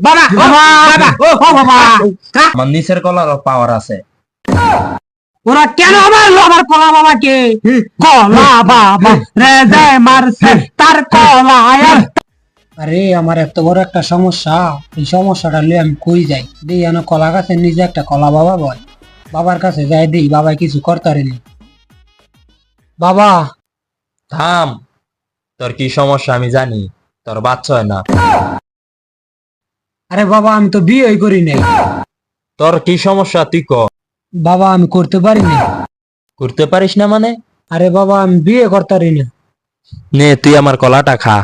বাবা বাবা ও বাবা আমার নিচের কলারও পাওয়ার আছে। ওরা কেন মারলো আমার কলা বাবাকে? কলা বাবা রেজে মারছে তার কলা। আরে আমার এত বড় একটা সমস্যা, এই সমস্যাটা নিয়ে আমি কই যাই? দিই এনে কলা গাছের নিজে একটা কলা বাবা বল, বাবার কাছে যাই দিই, বাবা কিছু করতে পারেনি। বাবা থাম, তোর কি সমস্যা আমি জানি, তোর বাচ্চা হয় না। আরে বাবা আমি তো বিয়ে করি নাই। তোর কি সমস্যা তুই ক। বাবা আমি করতে পারি না। করতে পারিস না মানে? আরে বাবা আমি বিয়ে করতে পারি না। নে তুই আমার কলাটা খা।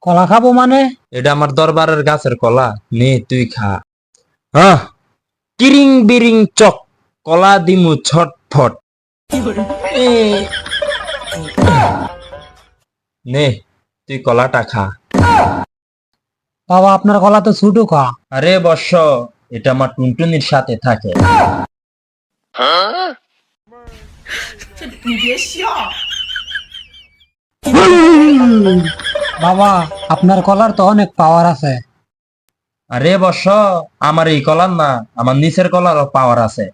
কলা খাবো মানে? এটা আমার দরবারের গাছের কলা, নে তুই খা। হ্যাঁ, কিরিং বিরিং চক, কলা দিমু ছটফট। নে তুই কলাটা খা। বাবা আপনার কলা তো ছোট খা। আরে বর্ষ, এটা আমার টুনটুনির সাথে থাকে। বাবা আপনার কলার তো অনেক পাওয়ার আছে। আরে বর্ষ, আমার এই কলার না, আমার নিচের কলারও পাওয়ার আছে।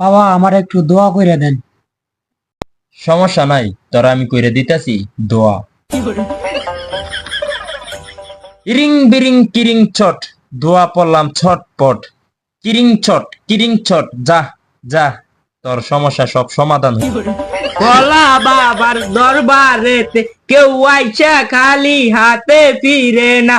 বাবা আমার একটু দোয়া করে দেন। সমস্যা নাই, তোরা আমি কইরে দিতেছি দোয়া। ইরিং বিরিং কিরিং চট, দোয়া পড়লাম ছটপট। কিরিং চট, যা যা, তোর সমস্যা সব সমাধান হইবে। কলা বাবার দরবারেতে কেউ আইসা খালি হাতে ফিরে না।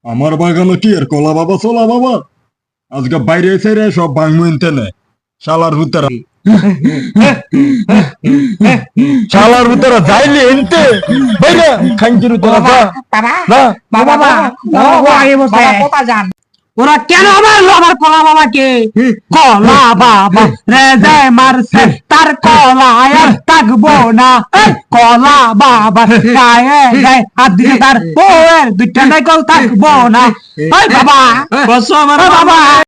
আমার বাগানে কি আর কলা বাবা চলা বাবা, আজকে বাইরে এসে রে সব ভাঙমুনতে নে। শালার ভিতরে শালার ভিতরে যাইলে এনতে বাইরে খাঙ্কির ভিতরে যা না। ওরা কেন মারলো আমার কলা বাবাকে? কলা বাবা রেজে মারছে তার কলা আর থাকবো না। কলা বাবা গায়ে গায়ে হাত দিয়ে তার বউয়ের দুইটা নাইকল থাকবো না। বাবা বাবা